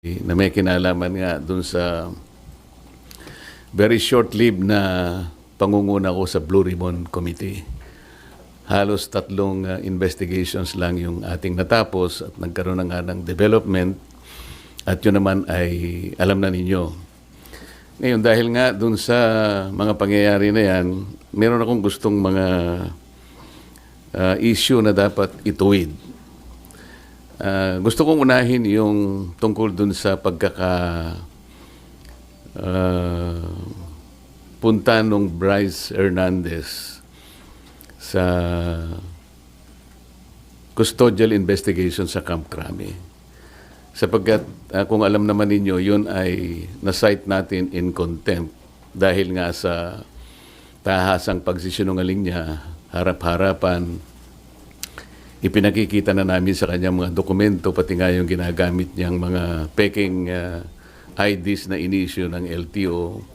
na may kinalaman nga dun sa very short-lived na pangunguna ko sa Blue Ribbon Committee. Halos 3 investigations lang yung ating natapos at nagkaroon na nga ng development at yun naman ay alam na ninyo. Ngayon, dahil nga dun sa mga pangyayari na yan, meron akong gustong mga issue na dapat ituwid. Gusto kong unahin yung tungkol dun sa punta nung Bryce Hernandez sa custodial investigation sa Camp Crame. Sapagkat kung alam naman ninyo, yun ay na-cite natin in contempt dahil nga sa tahasang pagsisinungaling niya, harap-harapan, ipinakikita na namin sa kanya mga dokumento, pati nga yung ginagamit niyang mga peking IDs na inisyu ng LTO.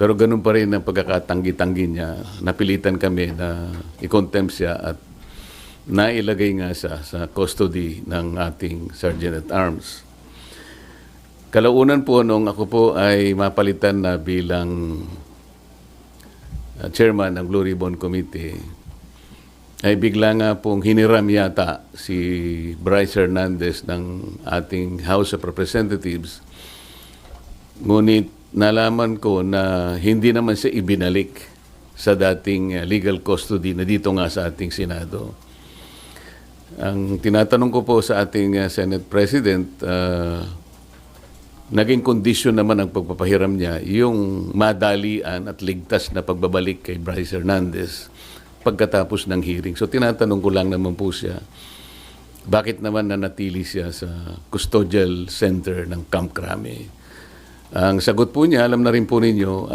Pero ganun pa rin ang pagkakatanggi-tanggi niya. Napilitan kami na i-contempt siya at nailagay nga siya sa custody ng ating Sergeant at Arms. Kalaunan po nung ako po ay mapalitan na bilang chairman ng Blue Ribbon Committee, ay bigla nga pong hiniram yata si Bryce Hernandez ng ating House of Representatives. Ngunit nalaman ko na hindi naman siya ibinalik sa dating legal custody na dito nga sa ating Senado. Ang tinatanong ko po sa ating Senate President, naging kondisyon naman ang pagpapahiram niya yung madalian at ligtas na pagbabalik kay Bryce Hernandez pagkatapos ng hearing. So tinatanong ko lang naman po siya, bakit naman nanatili siya sa custodial center ng Camp Crame? Ang sagot po niya, alam na rin po ninyo,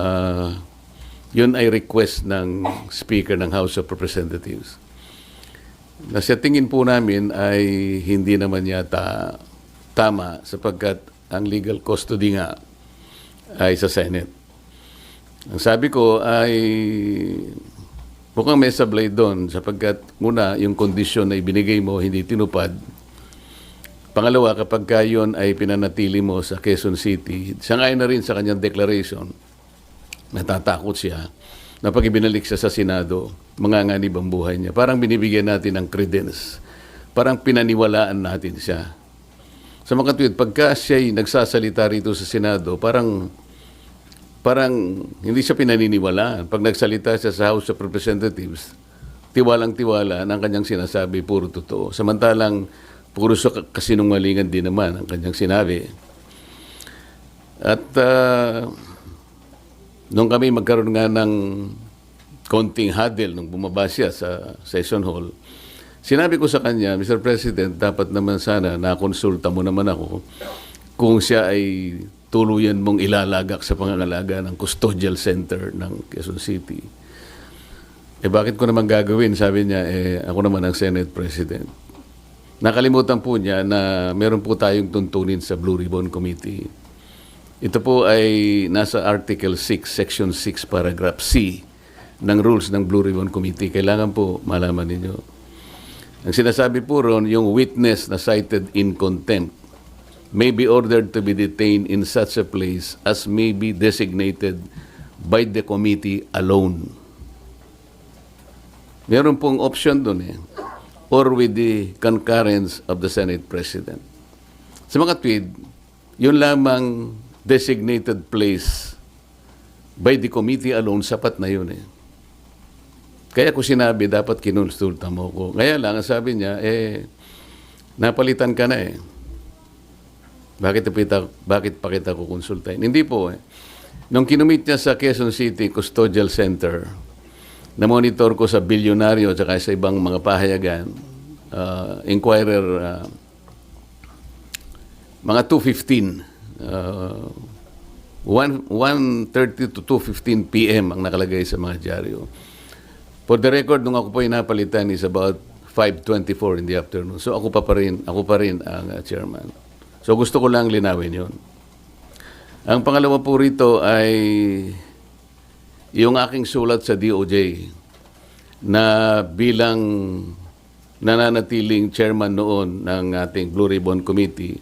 yun ay request ng Speaker ng House of Representatives. Na sa tingin po namin ay hindi naman yata tama sapagkat ang legal custody nga ay sa Senate. Ang sabi ko ay mukhang may sablay doon sapagkat muna yung kondisyon na ibinigay mo hindi tinupad. Pangalawa, kapag yun ay pinanatili mo sa Quezon City, sangayon na rin sa kanyang declaration, natatakot siya na pag ibinalik siya sa Senado, manganganib ang buhay niya. Parang binibigyan natin ng credence. Parang pinaniwalaan natin siya. Sa mga tweet, pagka siya'y nagsasalita rito sa Senado, parang hindi siya pinaniniwalaan. Pag nagsalita siya sa House of Representatives, tiwalang-tiwala ang kanyang sinasabi, puro totoo. Samantalang, puro kasinungalingan din naman ang kanyang sinabi. At nung kami magkaroon nga ng konting huddle nung bumaba siya sa session hall, sinabi ko sa kanya, Mr. President, dapat naman sana nakonsulta mo naman ako kung siya ay tuluyan mong ilalagak sa pangangalaga ng custodial center ng Quezon City. Bakit ko naman gagawin? Sabi niya, ako naman ang Senate President. Nakalimutan po niya na meron po tayong tuntunin sa Blue Ribbon Committee. Ito po ay nasa Article 6, Section 6, Paragraph C ng rules ng Blue Ribbon Committee. Kailangan po malaman ninyo. Ang sinasabi po ron, yung witness na cited in contempt may be ordered to be detained in such a place as may be designated by the committee alone. Meron pong option doon or with the concurrence of the Senate President. Sa mga tweet, yun lamang designated place by the committee alone, sapat na yun Kaya ko sinabi, dapat kinonsulta mo ko. Kaya lang, sabi niya, napalitan ka na Bakit pa kita kukonsultahin? Hindi po Nung kinumit niya sa Quezon City Custodial Center, na-monitor ko sa bilyonaryo at sa ibang mga pahayagan, Inquirer, mga 2:15, 1:30 to 2:15 p.m. ang nakalagay sa mga dyaryo. For the record, nung ako po napalitan is about 5:24 in the afternoon. So ako pa rin ang chairman. So gusto ko lang linawin yun. Ang pangalawa po rito ay yung aking sulat sa DOJ na bilang nananatiling chairman noon ng ating Blue Ribbon Committee,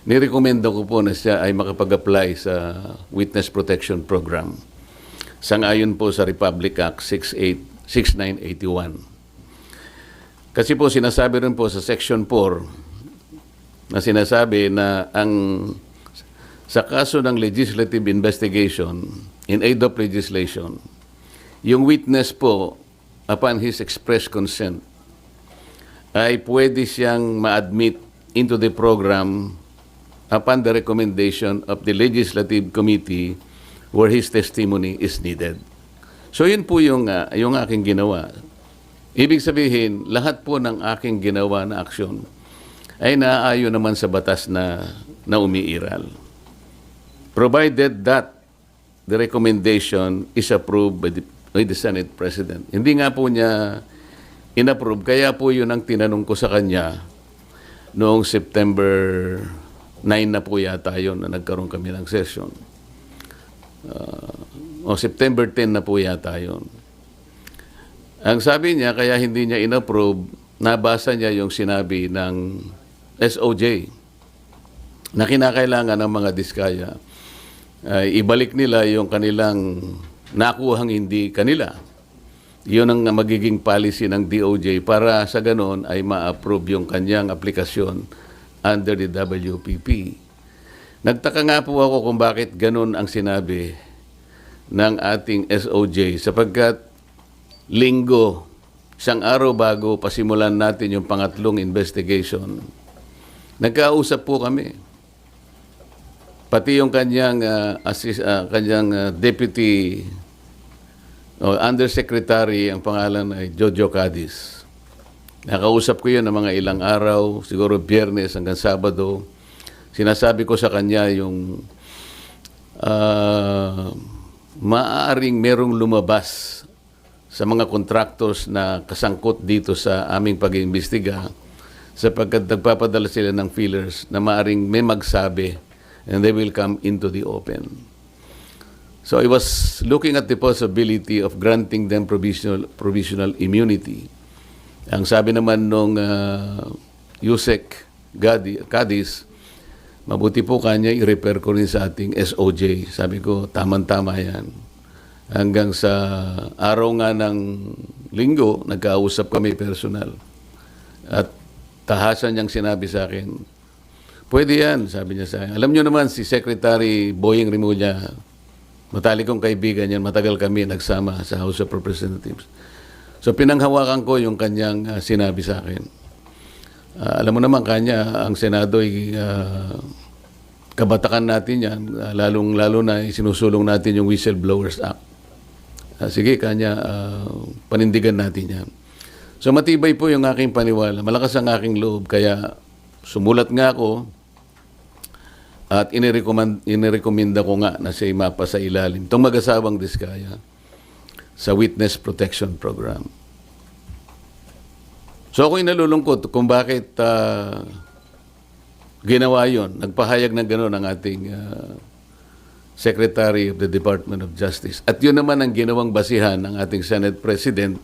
nirekomenda ko po na siya ay makapag-apply sa Witness Protection Program. Sang-ayon po sa Republic Act 6981. Kasi po sinasabi rin po sa Section 4 na sinasabi na sa kaso ng legislative investigation in aid of legislation, yung witness po, upon his express consent, ay pwede siyang ma-admit into the program upon the recommendation of the Legislative Committee where his testimony is needed. So yun po yung aking ginawa. Ibig sabihin, lahat po ng aking ginawa na aksyon ay naaayon naman sa batas na umiiral. Provided that the recommendation is approved by the Senate President. Hindi nga po niya inapprove, kaya po yun ang tinanong ko sa kanya noong September 9 na po yata yun na nagkaroon kami ng session. O September 10 na po yata yun. Ang sabi niya, kaya hindi niya inapprove, nabasa niya yung sinabi ng SOJ na kinakailangan ng mga diskaya ibalik nila yung kanilang nakuhang hindi kanila. Yun ang magiging policy ng DOJ para sa ganon ay ma-approve yung kanyang aplikasyon under the WPP. Nagtaka nga po ako kung bakit ganon ang sinabi ng ating SOJ sapagkat linggo, isang araw bago pasimulan natin yung pangatlong investigation, nagkausap po kami. Pati yung kanyang deputy undersecretary, ang pangalan ay Jojo Cadiz. Nakausap ko yun ng mga ilang araw, siguro Biyernes hanggang Sabado. Sinasabi ko sa kanya yung maaaring merong lumabas sa mga contractors na kasangkot dito sa aming pag-iimbestiga sapagkat nagpapadala sila ng feelers na maaaring may magsabi and they will come into the open. So I was looking at the possibility of granting them provisional immunity. Ang sabi naman nung Yusek Cadiz, mabuti po kanya i-refer ko rin sa ating SOJ. Sabi ko, tama-tama yan. Hanggang sa araw nga ng linggo, nagkausap kami personal. At tahasan niyang sinabi sa akin, pwede yan, sabi niya sa akin. Alam niyo naman, si Secretary Boying Rimulya, matalik kong kaibigan yan, matagal kami nagsama sa House of Representatives. So pinanghawakan ko yung kanyang sinabi sa akin. Alam mo naman kanya, ang Senado ay kabatakan natin yan, lalong-lalo na sinusulong natin yung Whistleblowers Act. Sige kanya, panindigan natin yan. So matibay po yung aking paniwala, malakas ang aking loob, kaya sumulat nga ako at inirekomenda ko nga na siya mapa sa ilalim itong mag-asawang diskaya sa Witness Protection Program. So ako'y nalulungkot kung bakit ginawa yon. Nagpahayag ng gano'n ang ating Secretary of the Department of Justice. At yun naman ang ginawang basihan ng ating Senate President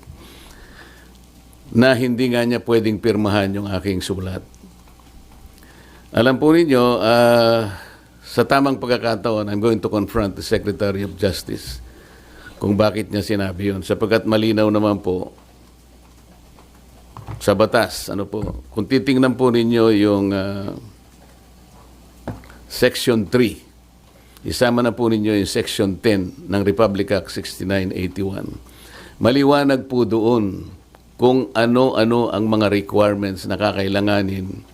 na hindi nga niya pwedeng pirmahan yung aking sulat. Alam po ninyo, sa tamang pagkakataon, I'm going to confront the Secretary of Justice kung bakit niya sinabi yun. Sapagkat malinaw naman po sa batas. Kung titingnan po ninyo yung Section 3, isama na po ninyo yung Section 10 ng Republic Act 6981. Maliwanag po doon kung ano-ano ang mga requirements na kakailanganin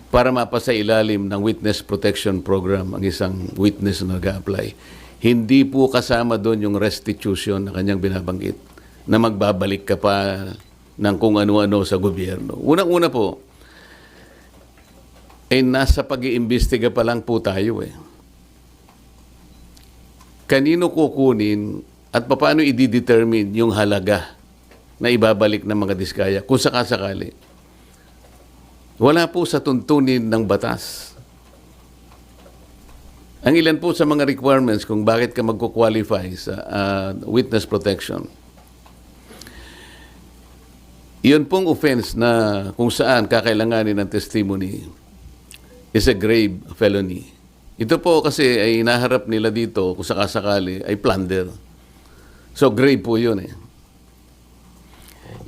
para mapasa ilalim ng Witness Protection Program ang isang witness na nag-a-apply. Hindi po kasama doon yung restitution na kanyang binabanggit na magbabalik ka pa ng kung ano-ano sa gobyerno. Unang-una po, nasa pag-iimbestiga pa lang po tayo eh. Kanino kukunin at paano i-determine yung halaga na ibabalik ng mga diskaya kung sakasakali? Wala po sa tuntunin ng batas. Ang ilan po sa mga requirements kung bakit ka magko-qualify sa witness protection. Iyon pong offense na kung saan kakailanganin ng testimony is a grave felony. Ito po kasi ay inaharap nila dito kung sakasakali ay plunder. So grave po yun eh.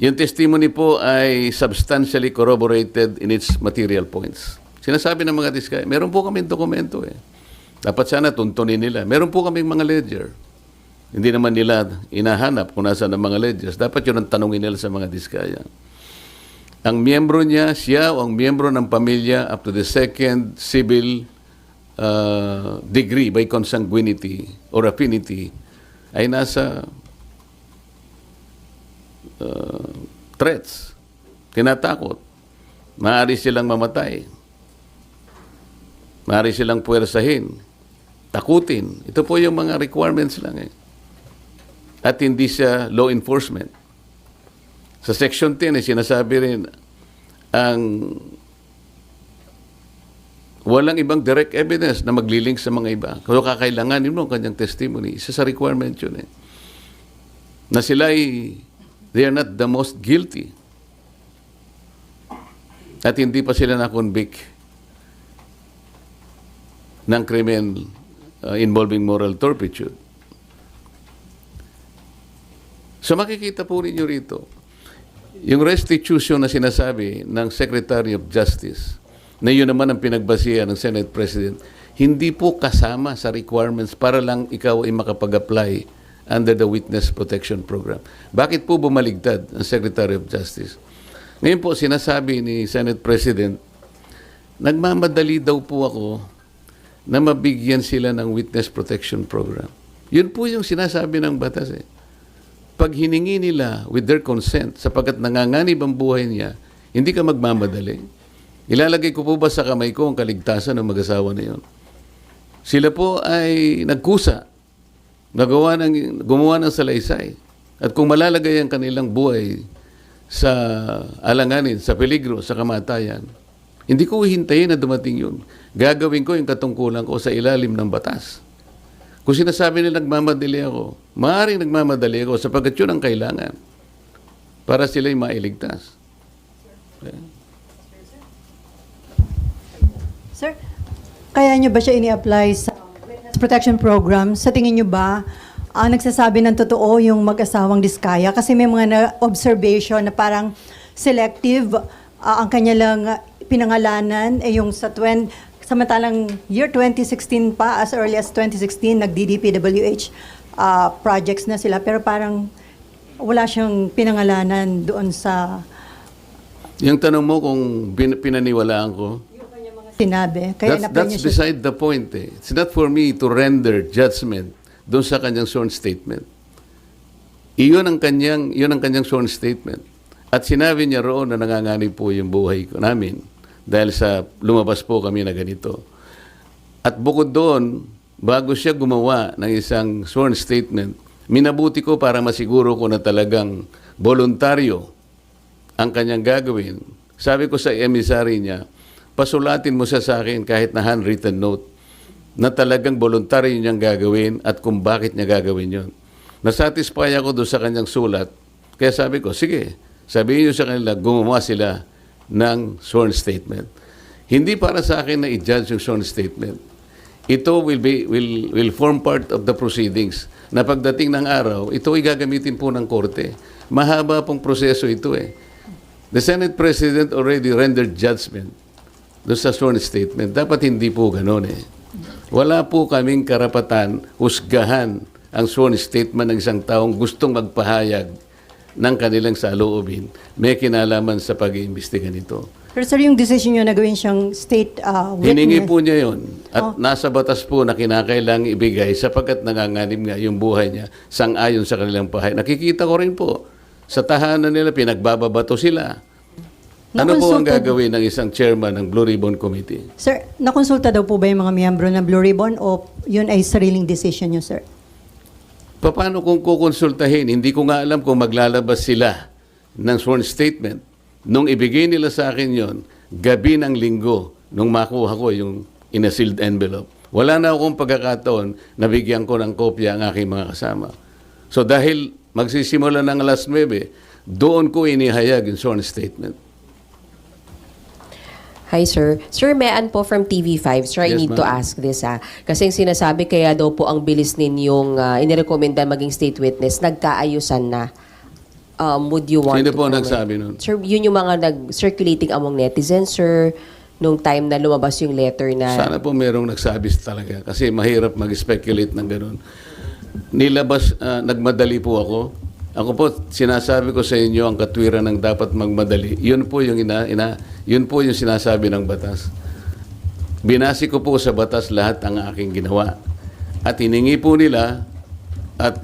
Yung testimony po ay substantially corroborated in its material points. Sinasabi ng mga diskaya, meron po kaming dokumento eh. Dapat sana tuntunin nila. Meron po kaming mga ledger. Hindi naman nila inahanap kung nasa ng mga ledgers. Dapat yun ang tanungin nila sa mga diskaya. Ang miyembro niya, siya o ang miyembro ng pamilya up to the second civil degree by consanguinity or affinity ay nasa threats, tinatakot. Maaari silang mamatay. Maaari silang puwersahin, takutin. Ito po yung mga requirements lang eh. At hindi siya law enforcement. Sa Section 10 sinasabi rin ang walang ibang direct evidence na maglilink sa mga iba. Kung kakailanganin mo ang kanyang testimony, isa sa requirement yun eh. Na sila ay they are not the most guilty. At hindi pa sila na-convict ng krimen involving moral turpitude. So makikita po rin nyo rito, yung restitution na sinasabi ng Secretary of Justice, na yun naman ang pinagbasihan ng Senate President, hindi po kasama sa requirements para lang ikaw ay makapag-apply under the Witness Protection Program. Bakit po bumaligtad ang Secretary of Justice? Ngayon po, sinasabi ni Senate President, nagmamadali daw po ako na mabigyan sila ng Witness Protection Program. Yun po yung sinasabi ng batas eh. Pag hiningi nila with their consent, sapagkat nanganganib ang buhay niya, hindi ka magmamadali. Ilalagay ko po ba sa kamay ko ang kaligtasan ng mag-asawa na yun? Sila po ay nagkusa, gumawa ng salaysay. At kung malalagay ang kanilang buhay sa alanganin, sa peligro, sa kamatayan, hindi ko hihintayin na dumating yun. Gagawin ko yung katungkulan ko sa ilalim ng batas. Kung sinasabi nila nagmamadali ako, maaaring nagmamadali ako sapagkat yun ang kailangan para sila'y mailigtas. Okay. Sir, kaya nyo ba siya ini-apply sa Witness Protection Program? Sa tingin nyo ba, nagsasabi ng totoo yung mag-asawang Diskaya? Kasi may mga observation na parang selective ang kanya lang pinangalanan, yung samantalang year 2016 pa, as early as 2016, nag-DDPWH projects na sila, pero parang wala siyang pinangalanan doon sa... Yung tanong mo kung pinaniwalaan ko, sinabi. Kaya that's beside the point eh. It's not for me to render judgment doon sa kanyang sworn statement. Iyon ang kanyang sworn statement. At sinabi niya roon na nanganganib po yung buhay ko namin dahil sa lumabas po kami na ganito. At bukod doon, bago siya gumawa ng isang sworn statement, minabuti ko para masiguro ko na talagang voluntaryo ang kanyang gagawin. Sabi ko sa emissary niya, pasulatin mo siya sa akin kahit na handwritten note na talagang voluntaryo niyang gagawin at kung bakit niya gagawin yon. Nasatisfy ako doon sa kanyang sulat. Kaya sabi ko, sige, sabihin niyo sa kanila, gumawa sila ng sworn statement. Hindi para sa akin na i-judge yung sworn statement. Ito will form part of the proceedings na pagdating ng araw, ito ay gagamitin po ng korte. Mahaba pong proseso ito eh. The Senate President already rendered judgment doon sa sworn statement. Dapat hindi po gano'n eh. Wala po kaming karapatan husgahan ang sworn statement ng isang taong gustong magpahayag ng kanilang saloobin. May kinalaman sa pag-iimbestiga nito. Pero sir, yung decision nyo na gawin siyang state witness... Hiningi po niya yun. At nasa batas po na kinakailangang ibigay sapagkat nanganganib nga yung buhay niya sang-ayon sa kanilang pahayag. Nakikita ko rin po, sa tahanan nila, pinagbababato sila. Ano po ang gagawin ng isang chairman ng Blue Ribbon Committee? Sir, nakonsulta daw po ba yung mga miyembro ng Blue Ribbon o yun ay sariling decision nyo, sir? Paano kung kukonsultahin? Hindi ko nga alam kung maglalabas sila ng sworn statement. Nung ibigay nila sa akin yon, gabi ng linggo, nung makuha ko yung in a sealed envelope, wala na akong pagkakataon na bigyan ko ng kopya ang aking mga kasama. So dahil magsisimula ng alas 9, doon ko inihayag yung sworn statement. Hi, sir. Sir, Mean po from TV5. Sir, I Yes, need to ma'am. ask this, Kasi ang sinasabi, kaya daw po ang bilis ninyong inirekomenda maging state witness, nagkaayusan na. Would you want Sino to po comment? nagsabi nun? Sir, yun yung mga nag-circulating among netizens, sir, nung time na lumabas yung letter na... Sana po merong nagsabi talaga kasi mahirap mag-speculate ng ganun. Nilabas, nagmadali po ako. Ako po, sinasabi ko sa inyo ang katwiran ng dapat magmadali. Yun po yung yun po yung sinasabi ng batas. Binasi ko po sa batas lahat ang aking ginawa. At hiningi po nila at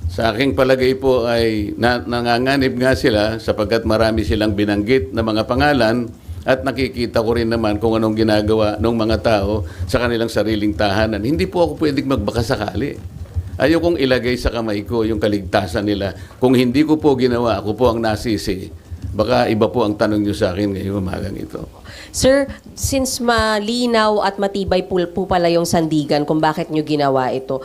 sa aking palagay po ay nanganganib nga sila sapagkat marami silang binanggit na mga pangalan at nakikita ko rin naman kung anong ginagawa ng mga tao sa kanilang sariling tahanan. Hindi po ako pwedeng magbakasakali. Ayokong ilagay sa kamay ko yung kaligtasan nila. Kung hindi ko po ginawa, ako po ang nasisi. Baka iba po ang tanong nyo sa akin ngayong umagang ito. Sir, since malinaw at matibay po pala yung sandigan kung bakit nyo ginawa ito,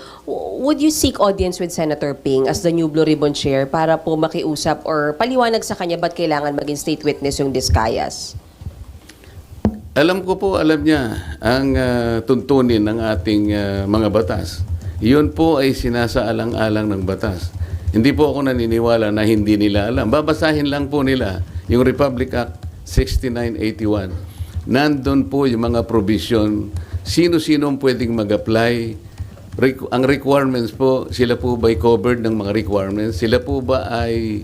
would you seek audience with Senator Ping as the new Blue Ribbon Chair para po makiusap or paliwanag sa kanya ba't kailangan maging state witness yung Discayas? Alam ko po, alam niya ang tuntunin ng ating mga batas. Iyon po ay sinasaalang-alang ng batas. Hindi po ako naniniwala na hindi nila alam. Babasahin lang po nila yung Republic Act 6981. Nandun po yung mga provision. Sino-sino ang pwedeng mag-apply. Ang requirements po, sila po ba ay covered ng mga requirements? Sila po ba ay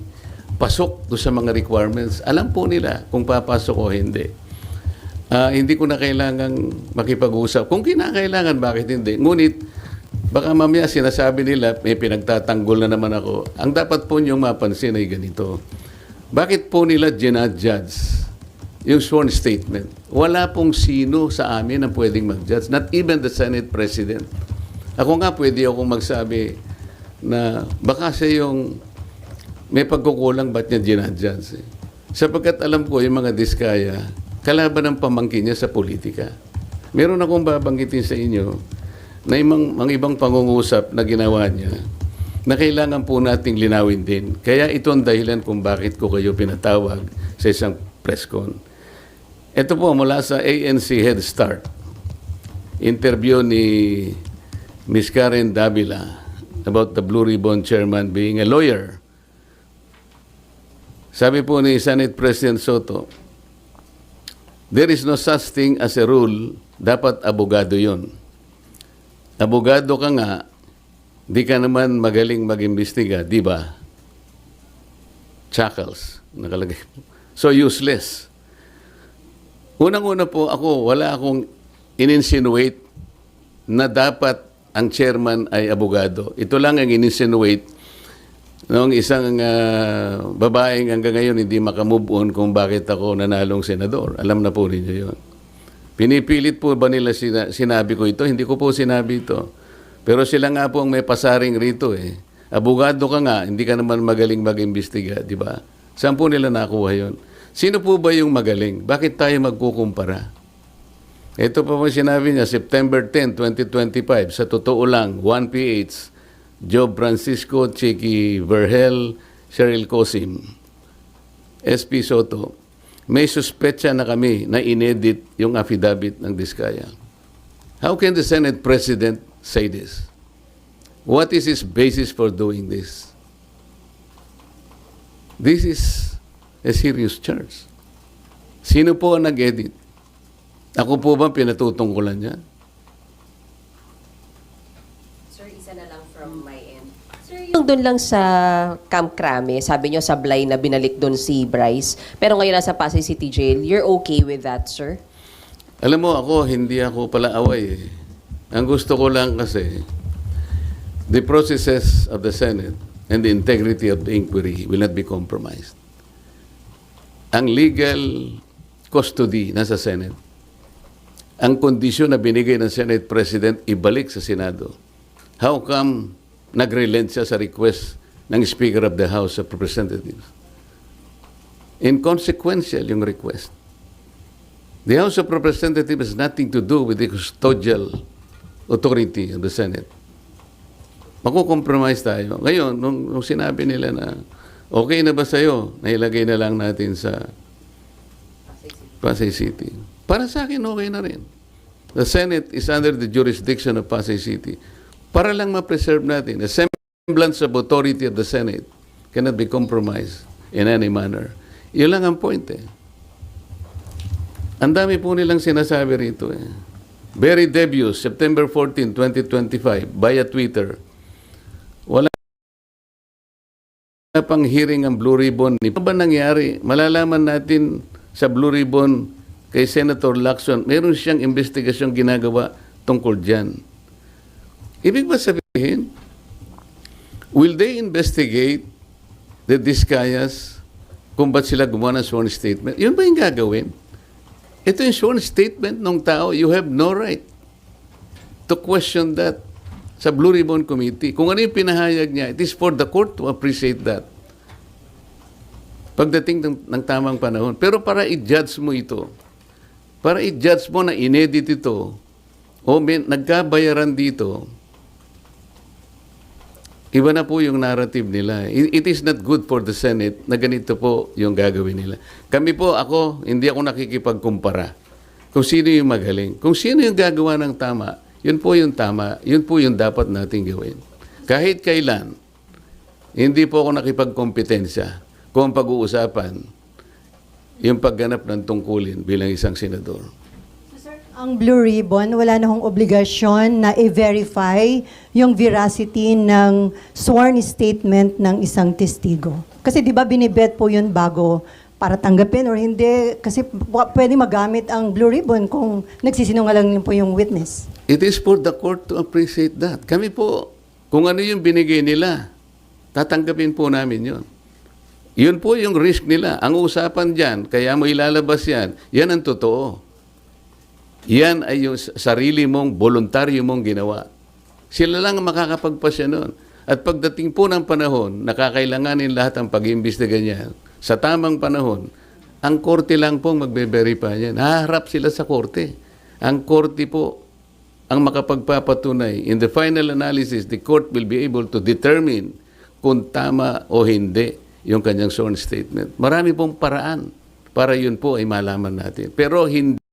pasok do sa mga requirements? Alam po nila kung papasok o hindi. Hindi ko na kailangang makipag-usap. Kung kinakailangan, bakit hindi? Ngunit, baka mamaya sinasabi nila, may pinagtatanggol na naman ako. Ang dapat po niyong mapansin ay ganito. Bakit po nila ginadjudge yung sworn statement? Wala pong sino sa amin ang pwedeng mag-judge. Not even the Senate President. Ako nga pwede akong magsabi na baka siya yung may pagkukulang ba't niya ginadjudge. Sapagkat alam ko yung mga Diskaya, kalaban ng pamangkin niya sa politika. Meron akong babanggitin sa inyo na mga ibang pangungusap na ginawa niya na kailangan po nating linawin din. Kaya ito ang dahilan kung bakit ko kayo pinatawag sa isang press con. Ito po mula sa ANC Head Start. Interview ni Ms. Karen Davila about the Blue Ribbon Chairman being a lawyer. Sabi po ni Senate President Soto, there is no such thing as a rule, dapat abogado yun. Abogado ka nga, di ka naman magaling mag-imbestiga, di ba? Chuckles, nakalagay. So useless. Unang-una po ako, wala akong in-insinuate na dapat ang chairman ay abogado. Ito lang ang in-insinuate noong isang babaeng hanggang ngayon hindi makamove on kung bakit ako nanalong senador. Alam na po ninyo yun. Pinipilit po ba nila sinabi ko ito? Hindi ko po sinabi ito. Pero sila nga po ang may pasaring rito eh. Abogado ka nga, hindi ka naman magaling mag-imbestiga, di ba? Saan po nila nakuha yun? Sino po ba yung magaling? Bakit tayo magkukumpara? Ito pa po sinabi niya, September 10, 2025, sa totoo lang, 1PH, Job Francisco, Chicky Vergel, Cheryl Cosim, SP Soto, may suspetsa na kami na inedit yung affidavit ng Diskaya. How can the Senate President say this? What is his basis for doing this? This is a serious charge. Sino po ang nag-edit? Ako po ba pinatutungkulan niya? Sir, isa na lang from my end. Sir, yung doon lang sa Camp Crame, sabi nyo sablay na binalik doon si Bryce, pero ngayon nasa Pasay City Jail, you're okay with that, sir? Alam mo ako, hindi ako pala away eh. Ang gusto ko lang kasi, the processes of the Senate and the integrity of the inquiry will not be compromised. Ang legal custody nasa Senate. Ang kondisyon na binigay ng Senate President, ibalik sa Senado. How come nag-relent siya sa request ng Speaker of the House of Representatives? Inconsequential yung request. The House of Representatives has nothing to do with the custodial authority of the Senate. Makukompromise tayo. Ngayon, nung sinabi nila na okay na ba sa'yo, nailagay na lang natin sa Pasay City. Para sa akin, okay na rin. The Senate is under the jurisdiction of Pasay City. Para lang ma-preserve natin, the semblance of authority of the Senate cannot be compromised in any manner. Yun lang ang point eh. Ang dami po nilang sinasabi rito eh. Very debuts, September 14, 2025, via Twitter. Wala pang hearing ang Blue Ribbon. Ano ba nangyari? Malalaman natin sa Blue Ribbon kay Senator Lacson, meron siyang investigasyong ginagawa tungkol dyan. Ibig ba sabihin, will they investigate the Discayas kung ba't sila gumawa ng sworn statement? Yun ba yung gagawin? Ito yung sworn statement ng tao. You have no right to question that sa Blue Ribbon Committee. Kung ano yung pinahayag niya, it is for the court to appreciate that. Pagdating ng tamang panahon. Pero para i-judge mo ito, para i-judge mo na inedit ito, o nagkabayaran dito, iba na po yung narrative nila. It is not good for the Senate na ganito po yung gagawin nila. Kami po, hindi ako nakikipagkumpara kung sino yung magaling. Kung sino yung gagawa ng tama, yun po yung tama, yun po yung dapat nating gawin. Kahit kailan, hindi po ako nakipagkompetensya kung pag-uusapan yung pagganap ng tungkulin bilang isang senador. Ang Blue Ribbon, wala na hong obligasyon na i-verify yung veracity ng sworn statement ng isang testigo. Kasi di ba binibet po yun bago para tanggapin or hindi? Kasi pwede magamit ang Blue Ribbon kung nagsisinungaling po yung witness. It is for the court to appreciate that. Kami po, kung ano yung binigay nila, tatanggapin po namin yun. Yun po yung risk nila. Ang usapan dyan, kaya mo ilalabas yan ang totoo. Yan ay yung sarili mong, voluntaryo mong ginawa. Sila lang ang makakapagpasya noon. At pagdating po ng panahon, nakakailanganin lahat ang pag-iimbestiga niya. Sa tamang panahon, ang korte lang pong magbe-verify niyan. Haharap sila sa korte. Ang korte po ang makapagpapatunay. In the final analysis, the court will be able to determine kung tama o hindi yung kanyang sworn statement. Marami pong paraan para yun po ay malaman natin. Pero hindi